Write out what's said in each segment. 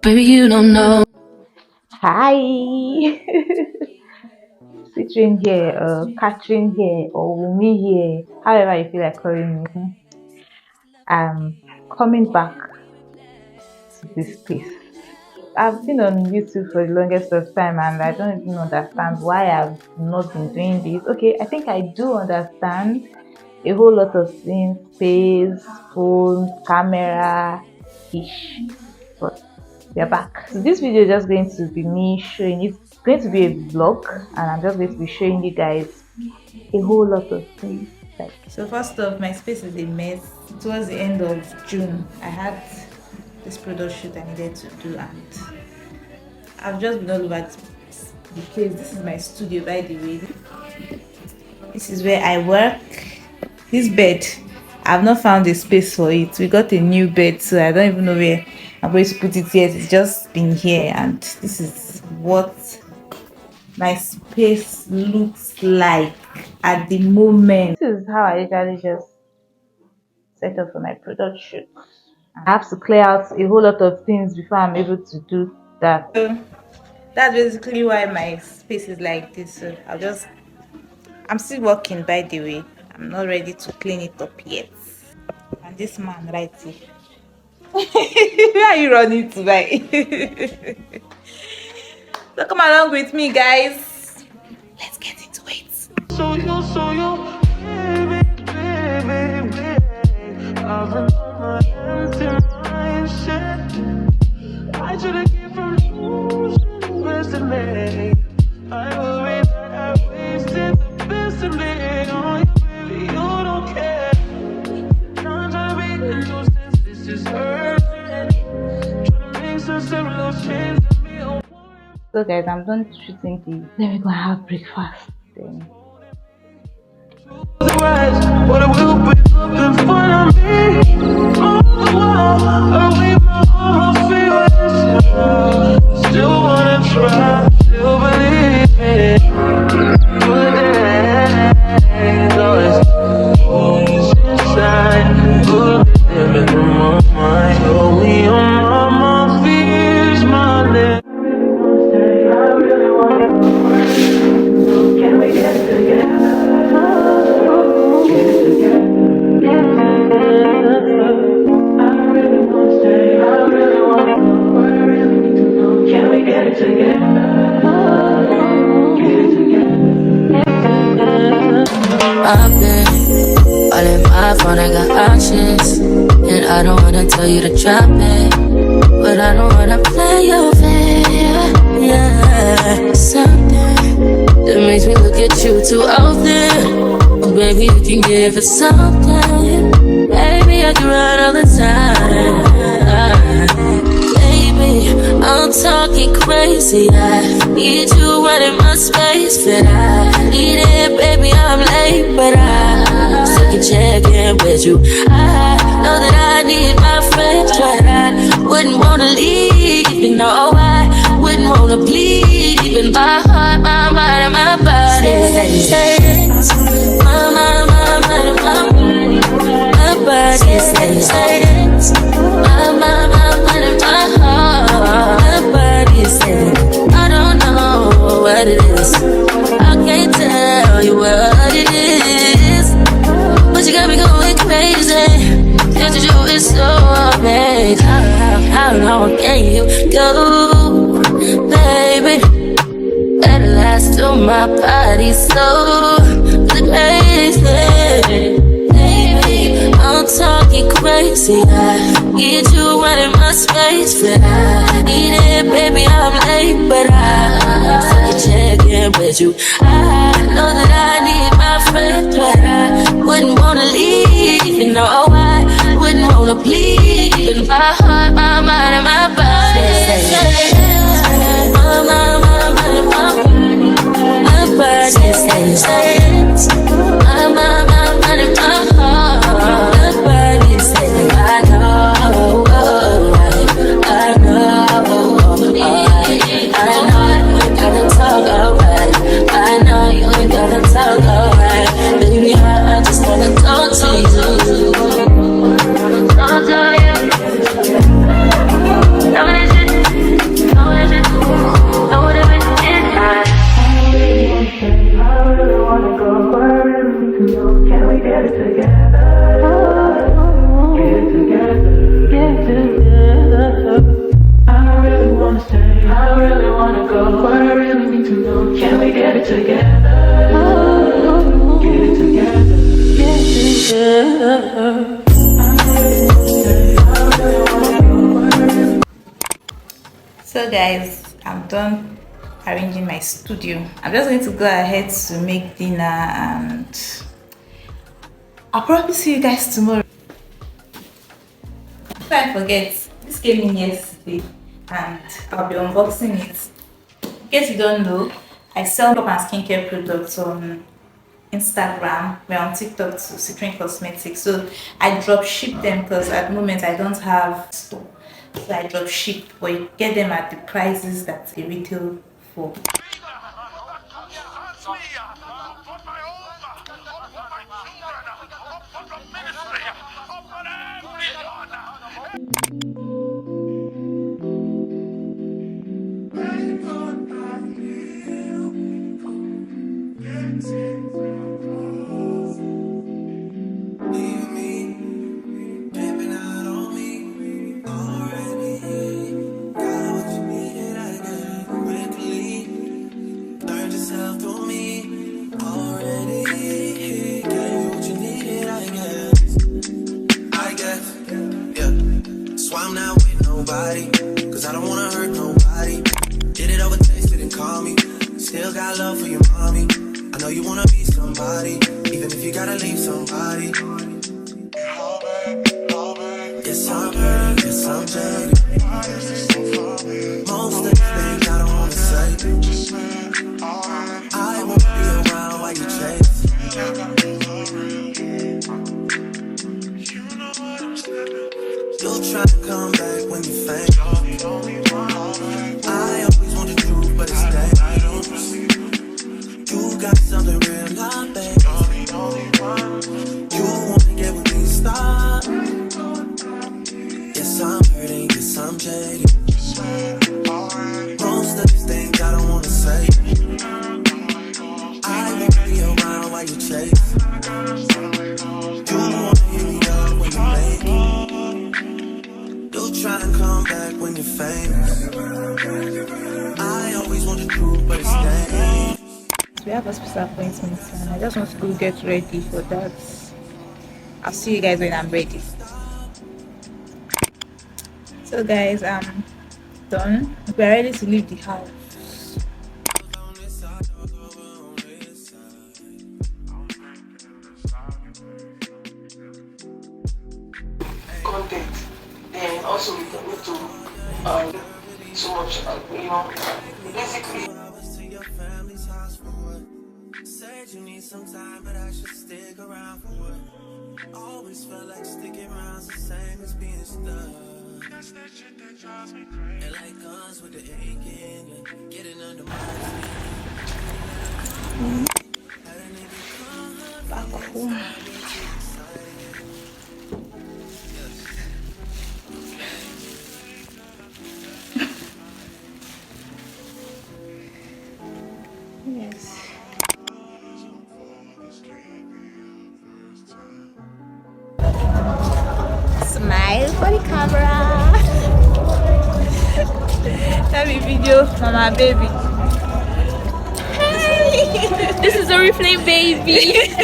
Baby, you don't know. Hi. Citrine here, Catherine here, or Wumi here, however you feel like calling me. I'm coming back to this place. I've been on YouTube for the longest of time and I don't even understand why I've not been doing this. Okay, I think I do understand a whole lot of things, space, phone, camera, ish. But we are back. So this video is just going to be me showing you. It's going to be a vlog and I'm just going to be showing you guys a whole lot of things. So first off, my space is a mess. Towards the end of June, I had this product shoot I needed to do and I've just been all over the place. This is my studio, by the way. This is where I work. This bed, I've not found a space for it. We got a new bed, so I don't even know where I'm going to put it yet. It's just been here and this is what my space looks like at the moment. This is how I usually just set up for my product shoot. I have to clear out a whole lot of things before I'm able to do that. So that's basically why my space is like this. So I'm still working, by the way. I'm not ready to clean it up yet. And this man right here. Where are you running to, right? So come along with me, guys. Let's get into it. So you, I've been on my empty mindset. I should've came from losing the best of me. I worry that I wasted the best of me. Oh, baby, you don't care. I'm trying to be the nuisance. This is urgent. Trying to make sense of those changes. So guys, I'm done shooting this. Let me go and have breakfast then. What I will bring up in front of me. All the while, I leave my almost feelings. Still wanna try, still believe it. Good days, always inside. Good living in my mind. Only on my mind fears my lips. Can we get together? I've been all in my phone, I got options. And I don't wanna tell you to drop it, but I don't wanna play your fair. Yeah, something that makes me look at you too often. Oh, baby, you can give it something. Baby, I can run all the time. Baby, I'm talking crazy. I need you running my space, but I need it, baby. I'm late, but I still can check in with you. I know that I need my friends, but I wouldn't wanna leave. You know, I wouldn't wanna bleed. Even my heart, my mind, and my body. My mind, and my body. My body says, my mind, and my heart. My body says, I don't know what it is. I can't tell you what it is, but you got me going crazy. Just you is so amazing. How long can you go, baby? At last, till my body's so crazy. Baby, I'm talking crazy. I need you running my space, but I need it, baby. I'm late, but I still check in with you. I know that I need my friends, but I wouldn't wanna leave. You know, I wouldn't wanna bleed. In my heart, my mind, and my body. My body says, my mind, and my heart. My body says, I know, I know, you ain't gotta talk alright. I know you ain't gotta talk alright. Baby, I just wanna talk to you. Talk to you. So guys, I'm done arranging my studio. I'm just going to go ahead to make dinner and I'll probably see you guys tomorrow. Before I forget, this came in yesterday and I'll be unboxing it. In case you don't know, I sell makeup and skincare products on Instagram. We're on TikTok to Citrine Cosmetics. So I drop ship them because at the moment I don't have store. So I drop ship, but you get them at the prices that they retail for. Cause I don't wanna hurt nobody. Did it over text, didn't call me. Still got love for your mommy. I know you wanna be somebody, even if you gotta leave somebody. Yes, I'm hurting, yes, I'm jaded. Most of the things I don't wanna say. I won't be around while you chase. You'll try to come back when you faint. I always want the truth, but it's dangerous. You got something real, not bad. You wanna get with me, stop. Yes, I'm hurting, yes, I'm jaded. Most of these things I don't wanna say. I won't be around while you chase. You wanna hit me up when you make it. You'll try and come back when you're famous. I always want the truth, but it's dangerous. We have a special appointment and I just want to go get ready for that. I'll see you guys when I'm ready. So guys, I'm done. We're ready to leave the house. Content, then also we can need to so much, basically. Said you need some time, but I should stick around for what? Always felt like sticking around's the same as being stuck. That's that shit that drives me crazy. And like guns with the ink in you, getting under my skin. Back home. Yes. Smile for the camera. Let me video mama baby. Hey, this is Oriflame baby.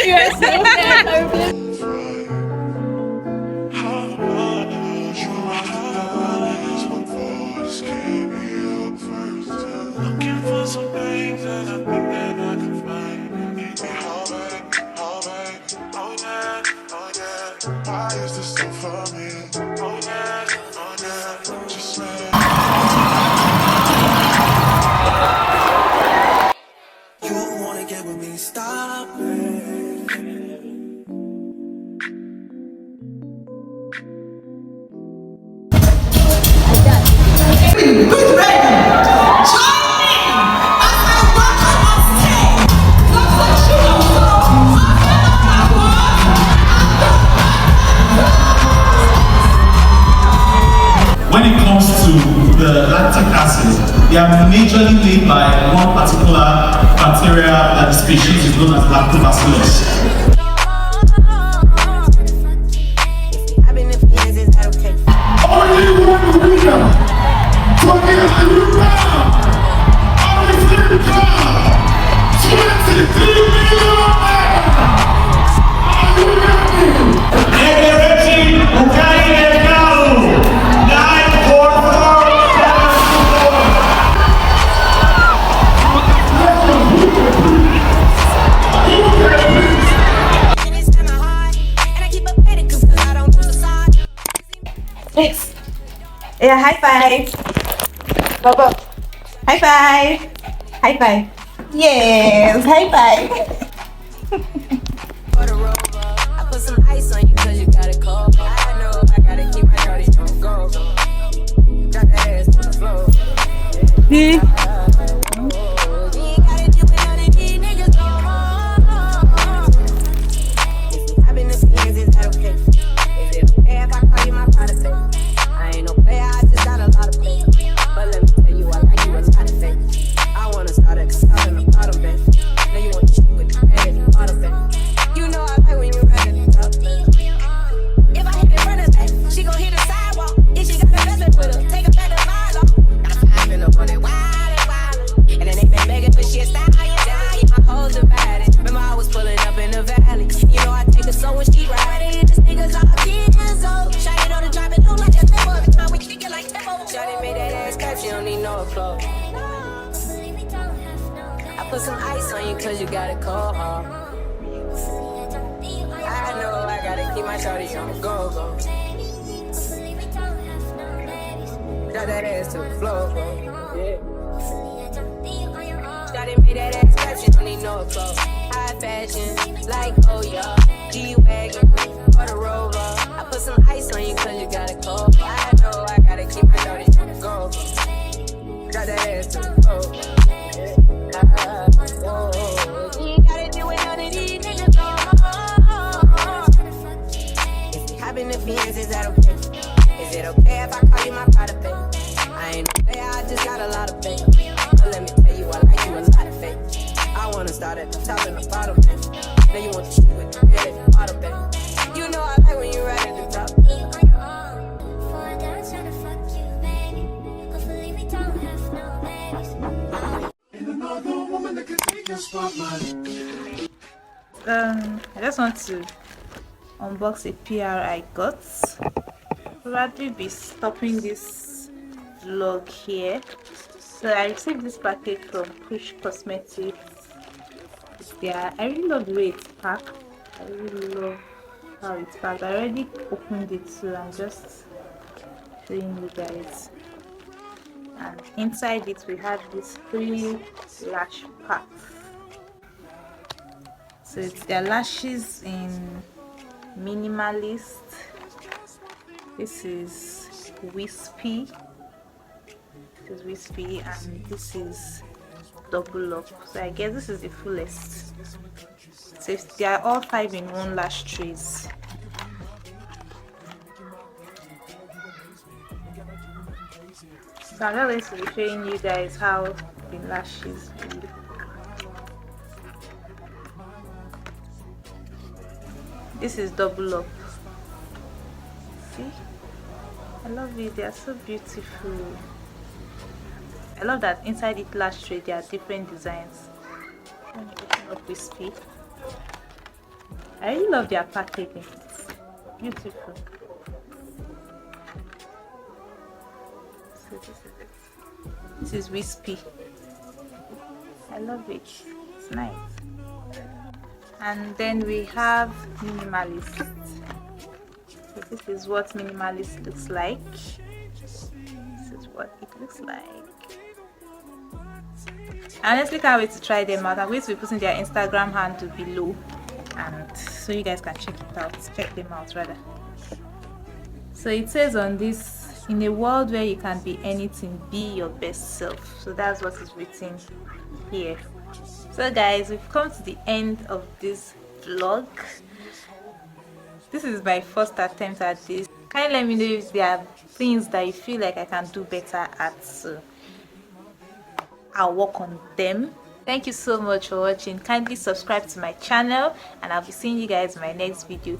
You are so bad. Looking for some things that I think that I can find. Keep me oh yeah. Why is this so for me? Oh yeah. Just say. You wanna get with me? Stop it. When it comes to the lactic acid, they are majorly made by one particular bacteria that the species is known as lactobacillus. Only one winner for the round. Oriflame God, 23 million. Are you ready? Okay, let's go. 9, 4, 4, 7, 4. yeah, high five. Baba. High five. High five. Yes, high five. I put some ice on you cause you got it cold. I know I gotta keep my dirty don't go. Drop that ass to the floor. You ain't gotta do it, none of these niggas no more. I've been to fans, is that okay? Is it okay if I call you my private babe? I ain't no player, I just got a lot of faith. But let me tell you, I like you a lot of faith. I wanna start at the top and the bottom, babe. Now you want to shoot with the head and the bottom, babe. You know I like when you ride at the top. If I hit it front of back, she gon' hit the sidewalk. If she got the best with her, take her back to the mile. Got a five in up on it, wild and wild. And then they been begging for shit, style, yeah. Keep my hoes divided. Remember I was pulling up in the valley. You know I take her so when she ride it. This nigga's all years old. Shawty know the drive it look like a tempo. Every time we kick it like tempo. Shawty made that ass clap, she don't need no applause. I put some ice on you cause you got it cold. I know I gotta keep my shawty on the go. Drop that ass to the floor, yeah. Shawty made that ass clap, she don't need no applause. High fashion, like oh yeah, G-Wagon or the Rover. I put some ice on you cause you got it cold. I know I gotta keep my shawty on the go. Drop that ass to the floor, yeah. You ain't gotta do it, none of these niggas no more. If we hop in the Benz, is that okay? Is it okay if I call you my private babe? I ain't no player, I just got a lot of faith. But let me tell you, I like you a lot of faith. I wanna start at the top and the bottom, babe. Now you want to shoot with the head and the bottom, babe. You know I like when you ride at the top. I just want to unbox a PR I got. Probably be stopping this vlog here. So I received this package from Push Cosmetics. Yeah, I really love the way it's packed. I really love how it's packed. I already opened it, so I'm just showing you guys. And inside it we have these 3 lash packs. So it's their lashes in minimalist. This is wispy. This is wispy, and this is double up. So I guess this is the fullest. So they are all 5 in 1 lash trays. So I'm just going to be showing you guys how the lashes look. This is double up. See? I love it. They are so beautiful. I love that inside each lash tray there are different designs. Let me open up with speed. I really love their packaging. It's beautiful. So this is it. This is wispy. I love it. It's nice. And then we have minimalist. So this is what minimalist looks like. This is what it looks like. I honestly can't wait to try them out. I'm going to be putting their Instagram handle below, and so you guys can check it out. Check them out rather. So it says on this, in a world where you can be anything, be your best self. So that's what is written here. So guys, we've come to the end of this vlog. This is my first attempt at this. Can you let me know if there are things that you feel like I can do better at? So I'll work on them. Thank you so much for watching. Kindly subscribe to my channel, and I'll be seeing you guys in my next video.